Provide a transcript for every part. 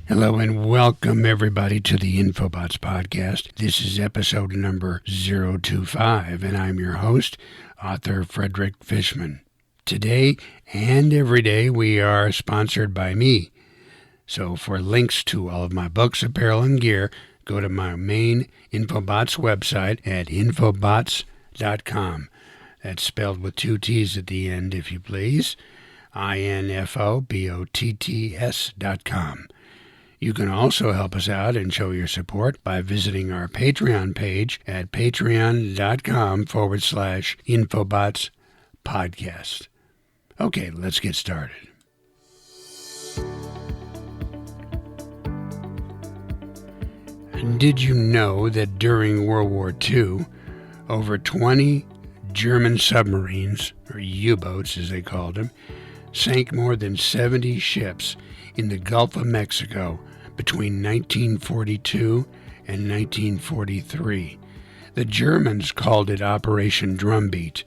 Hello and welcome everybody to the Infobotts Podcast. This is episode number 025 and I'm your host, author Frederick Fishman. Today and every day we are sponsored by me. So for links to all of my books, apparel, and gear, go to my main Infobotts website at infobotts.com. That's spelled with two T's at the end, if you please. infobotts.com. You can also help us out and show your support by visiting our Patreon page at patreon.com/Infobotts Podcast. Okay, let's get started. Did you know that during World War II, over 20 German submarines, or U-boats as they called them, sank more than 70 ships in the Gulf of Mexico between 1942 and 1943. The Germans called it Operation Drumbeat.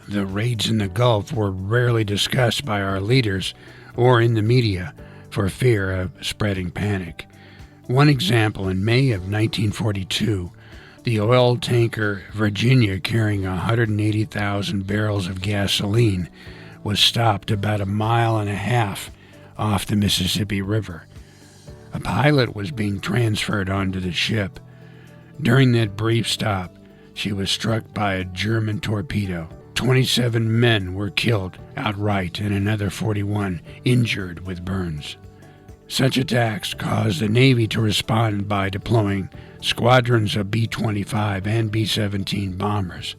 The raids in the Gulf were rarely discussed by our leaders or in the media for fear of spreading panic. One example, in May of 1942, the oil tanker Virginia, carrying 180,000 barrels of gasoline, was stopped about 1.5 miles off the Mississippi River. A pilot was being transferred onto the ship. During that brief stop, she was struck by a German torpedo. 27 men were killed outright and another 41 injured with burns. Such attacks caused the Navy to respond by deploying squadrons of B-25 and B-17 bombers.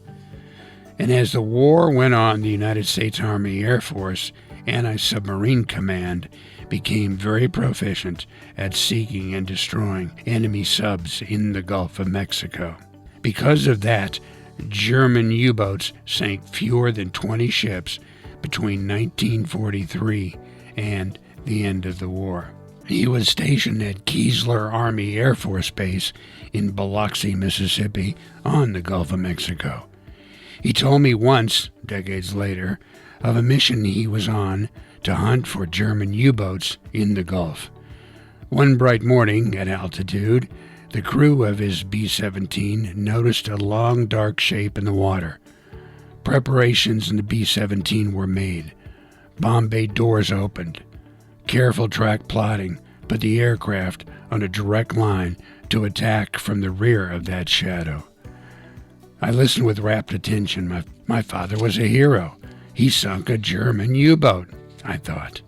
And as the war went on, the United States Army Air Force Anti-Submarine Command became very proficient at seeking and destroying enemy subs in the Gulf of Mexico. Because of that, German U-boats sank fewer than 20 ships between 1943 and the end of the war. He was stationed at Keesler Army Air Force Base in Biloxi, Mississippi, on the Gulf of Mexico. He told me once, decades later, of a mission he was on to hunt for German U-boats in the Gulf. One bright morning at altitude, the crew of his B-17 noticed a long dark shape in the water. Preparations in the B-17 were made. Bomb bay doors opened. Careful track plotting put the aircraft on a direct line to attack from the rear of that shadow. I listened with rapt attention. My father was a hero. He sunk a German U-boat, I thought.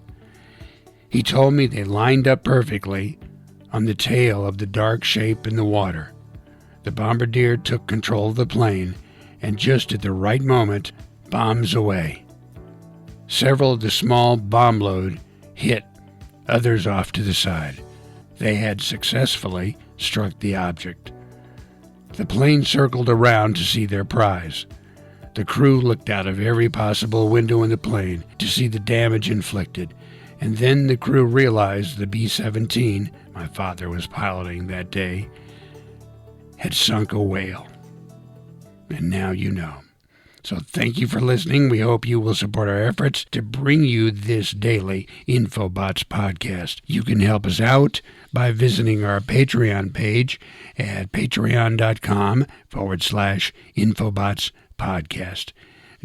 He told me they lined up perfectly on the tail of the dark shape in the water. The bombardier took control of the plane, and just at the right moment, bombs away. Several of the small bomb load hit, others off to the side. They had successfully struck the object. The plane circled around to see their prize. The crew looked out of every possible window in the plane to see the damage inflicted, and then the crew realized the B-17, my father was piloting that day, had sunk a whale. And now you know. So thank you for listening. We hope you will support our efforts to bring you this daily Infobotts podcast. You can help us out by visiting our Patreon page at patreon.com/Infobotts Podcast.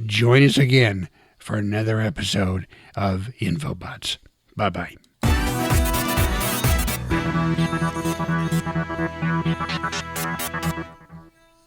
Join us again for another episode of Infobotts. Bye-bye.